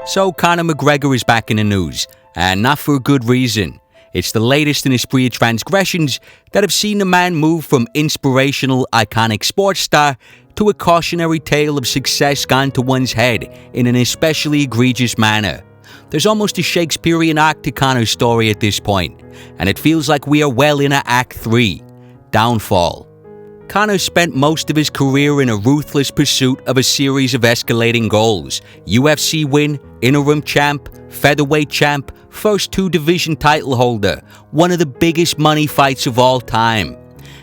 So Conor McGregor is back in the news, and not for a good reason. It's the latest in a spree of transgressions that have seen the man move from inspirational, iconic sports star to a cautionary tale of success gone to one's head in an especially egregious manner. There's almost a Shakespearean arc to Conor's story at this point, and it feels like we are well into Act 3, Downfall. Conor spent most of his career in a ruthless pursuit of a series of escalating goals: UFC win, interim champ, featherweight champ, first 2 division title holder, one of the biggest money fights of all time.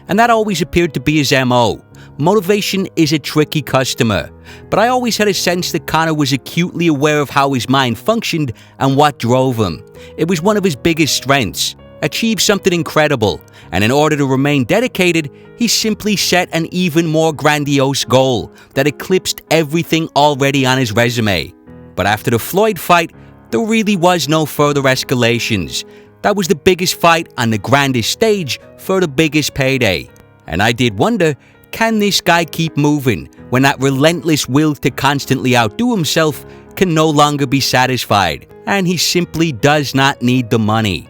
And that always appeared to be his MO. Motivation is a tricky customer, but I always had a sense that Conor was acutely aware of how his mind functioned and what drove him. It was one of his biggest strengths. Achieve something incredible, and in order to remain dedicated, he simply set an even more grandiose goal that eclipsed everything already on his resume. But after the Floyd fight, there really was no further escalations. That was the biggest fight on the grandest stage for the biggest payday. And I did wonder, can this guy keep moving when that relentless will to constantly outdo himself can no longer be satisfied, and he simply does not need the money?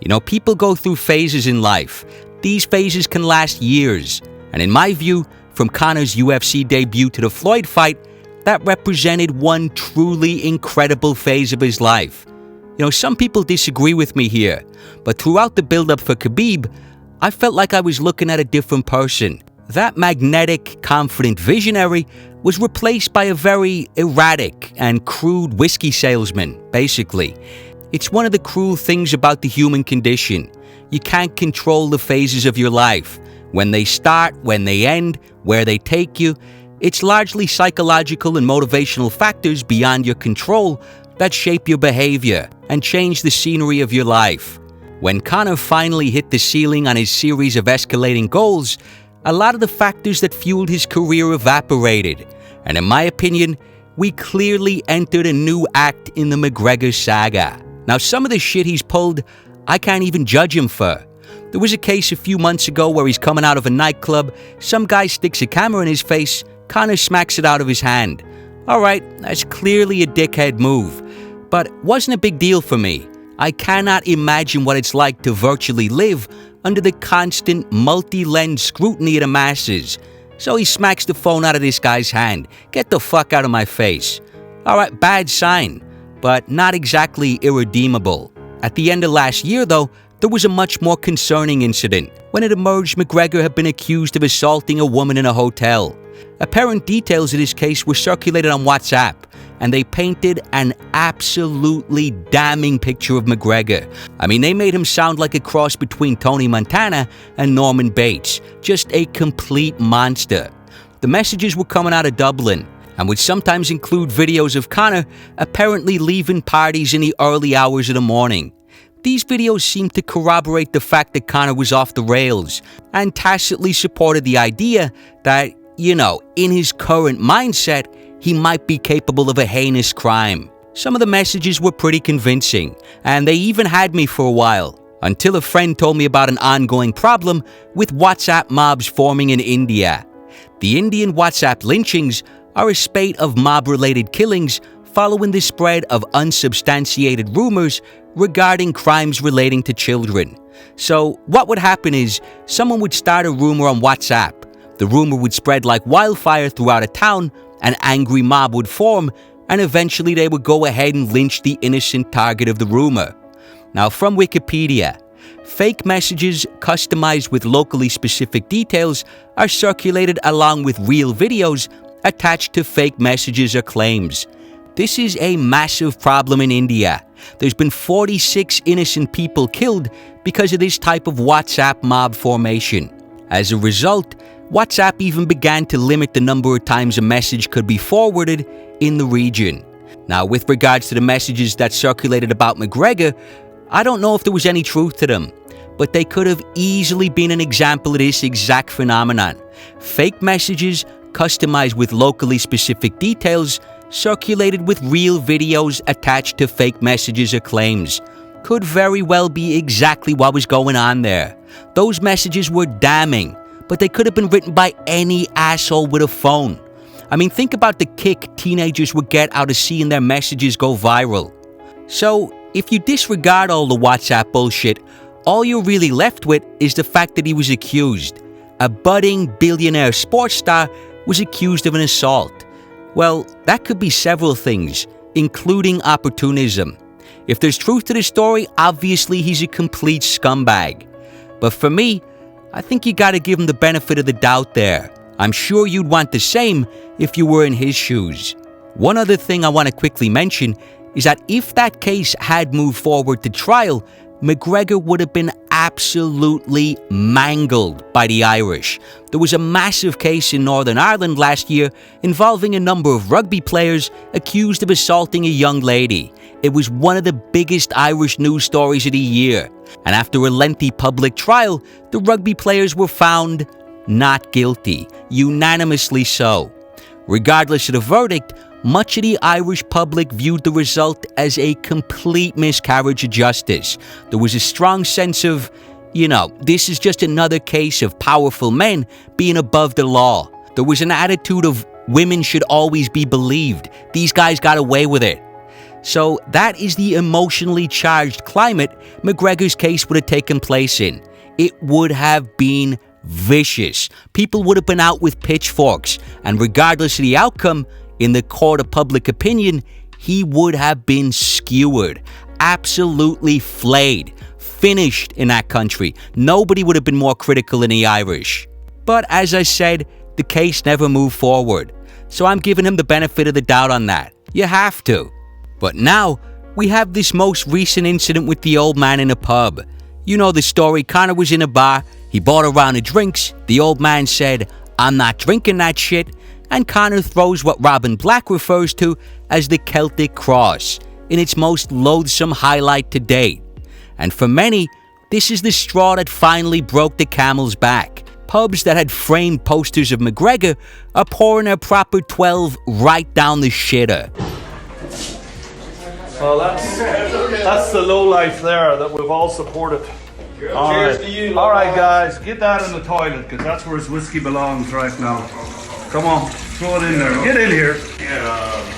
You know, people go through phases in life. These phases can last years. And in my view, from Conor's UFC debut to the Floyd fight, that represented one truly incredible phase of his life. You know, some people disagree with me here, but throughout the build-up for Khabib, I felt like I was looking at a different person. That magnetic, confident visionary was replaced by a very erratic and crude whiskey salesman, basically. It's one of the cruel things about the human condition. You can't control the phases of your life. When they start, when they end, where they take you. It's largely psychological and motivational factors beyond your control that shape your behavior and change the scenery of your life. When Conor finally hit the ceiling on his series of escalating goals, a lot of the factors that fueled his career evaporated. And in my opinion, we clearly entered a new act in the McGregor saga. Now, some of the shit he's pulled, I can't even judge him for. There was a case a few months ago where he's coming out of a nightclub, some guy sticks a camera in his face, Conor smacks it out of his hand. Alright, that's clearly a dickhead move, but wasn't a big deal for me. I cannot imagine what it's like to virtually live under the constant multi-lens scrutiny of the masses. So he smacks the phone out of this guy's hand. Get the fuck out of my face. Alright, bad sign, but not exactly irredeemable. At the end of last year, though, there was a much more concerning incident when it emerged McGregor had been accused of assaulting a woman in a hotel. Apparent details of this case were circulated on WhatsApp, and they painted an absolutely damning picture of McGregor. I mean, they made him sound like a cross between Tony Montana and Norman Bates, just a complete monster. The messages were coming out of Dublin, and would sometimes include videos of Conor apparently leaving parties in the early hours of the morning. These videos seemed to corroborate the fact that Conor was off the rails, and tacitly supported the idea that, you know, in his current mindset, he might be capable of a heinous crime. Some of the messages were pretty convincing, and they even had me for a while, until a friend told me about an ongoing problem with WhatsApp mobs forming in India. The Indian WhatsApp lynchings are a spate of mob-related killings following the spread of unsubstantiated rumors regarding crimes relating to children. So what would happen is, someone would start a rumor on WhatsApp. The rumor would spread like wildfire throughout a town, an angry mob would form, and eventually they would go ahead and lynch the innocent target of the rumor. Now, from Wikipedia, fake messages customized with locally specific details are circulated along with real videos attached to fake messages or claims. This is a massive problem in India. There's been 46 innocent people killed because of this type of WhatsApp mob formation. As a result, WhatsApp even began to limit the number of times a message could be forwarded in the region. Now, with regards to the messages that circulated about McGregor, I don't know if there was any truth to them, but they could have easily been an example of this exact phenomenon. Fake messages customized with locally specific details, circulated with real videos attached to fake messages or claims. Could very well be exactly what was going on there. Those messages were damning, but they could have been written by any asshole with a phone. I mean, think about the kick teenagers would get out of seeing their messages go viral. So, if you disregard all the WhatsApp bullshit, all you're really left with is the fact that he was accused. A budding billionaire sports star was accused of an assault. Well, that could be several things, including opportunism. If there's truth to the story, obviously he's a complete scumbag. But for me, I think you gotta give him the benefit of the doubt there. I'm sure you'd want the same if you were in his shoes. One other thing I want to quickly mention is that if that case had moved forward to trial, McGregor would have been absolutely mangled by the Irish. There was a massive case in Northern Ireland last year involving a number of rugby players accused of assaulting a young lady. It was one of the biggest Irish news stories of the year. And after a lengthy public trial, the rugby players were found not guilty, unanimously so. Regardless of the verdict, much of the Irish public viewed the result as a complete miscarriage of justice. There was a strong sense of, this is just another case of powerful men being above the law. There was an attitude of women should always be believed. These guys got away with it. So that is the emotionally charged climate McGregor's case would have taken place in. It would have been vicious. People would have been out with pitchforks, and regardless of the outcome, in the court of public opinion, he would have been skewered, absolutely flayed, finished in that country. Nobody would have been more critical than the Irish. But as I said, the case never moved forward. So I'm giving him the benefit of the doubt on that. You have to. But now, we have this most recent incident with the old man in a pub. You know the story. Conor was in a bar. He bought a round of drinks. The old man said, "I'm not drinking that shit." And Conor throws what Robin Black refers to as the Celtic Cross, in its most loathsome highlight to date. And for many, this is the straw that finally broke the camel's back. Pubs that had framed posters of McGregor are pouring a proper 12 right down the shitter. Well, that's the low life there that we've all supported. Cheers to you. All right, guys, get that in the toilet because that's where his whiskey belongs right now. Come on, throw it in there. Get in here.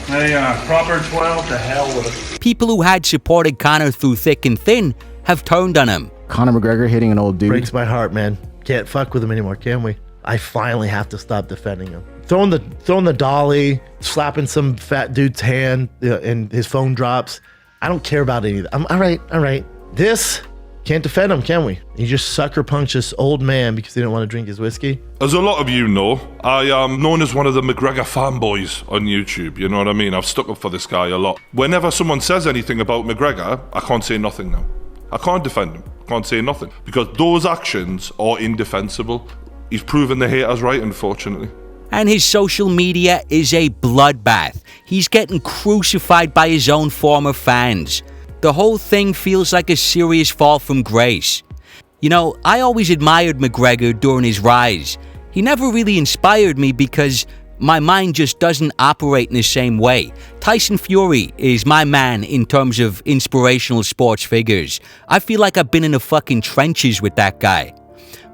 There you are. Proper 12 to hell with it. People who had supported Conor through thick and thin have turned on him. Conor McGregor hitting an old dude. Breaks my heart, man. Can't fuck with him anymore, can we? I finally have to stop defending him. Throwing the dolly, slapping some fat dude's hand, and his phone drops. I don't care about any of that. I'm all right. This can't defend him, can we? He just sucker punched this old man because he didn't want to drink his whiskey. As a lot of you know, I am known as one of the McGregor fanboys on YouTube. You know what I mean? I've stuck up for this guy a lot. Whenever someone says anything about McGregor, I can't say nothing now. I can't defend him. I can't say nothing because those actions are indefensible. He's proven the haters right, unfortunately. And his social media is a bloodbath. He's getting crucified by his own former fans. The whole thing feels like a serious fall from grace. I always admired McGregor during his rise. He never really inspired me because my mind just doesn't operate in the same way. Tyson Fury is my man in terms of inspirational sports figures. I feel like I've been in the fucking trenches with that guy.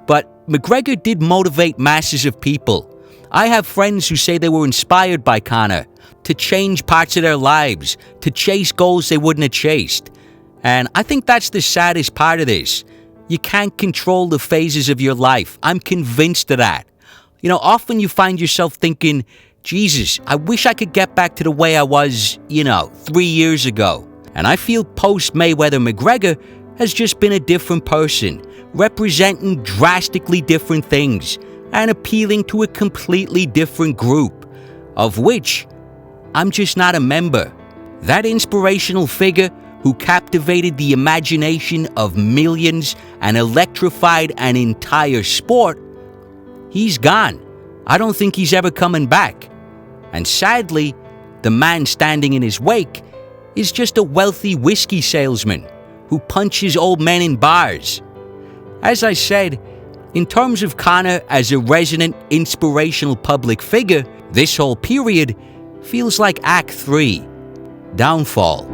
But McGregor did motivate masses of people. I have friends who say they were inspired by Conor to change parts of their lives, to chase goals they wouldn't have chased. And I think that's the saddest part of this. You can't control the phases of your life. I'm convinced of that. Often you find yourself thinking, Jesus, I wish I could get back to the way I was, 3 years ago. And I feel post-Mayweather McGregor has just been a different person, representing drastically different things and appealing to a completely different group, of which I'm just not a member. That inspirational figure who captivated the imagination of millions and electrified an entire sport, he's gone. I don't think he's ever coming back. And sadly, the man standing in his wake is just a wealthy whiskey salesman who punches old men in bars. As I said, in terms of Conor as a resonant, inspirational public figure, this whole period feels like Act 3, Downfall.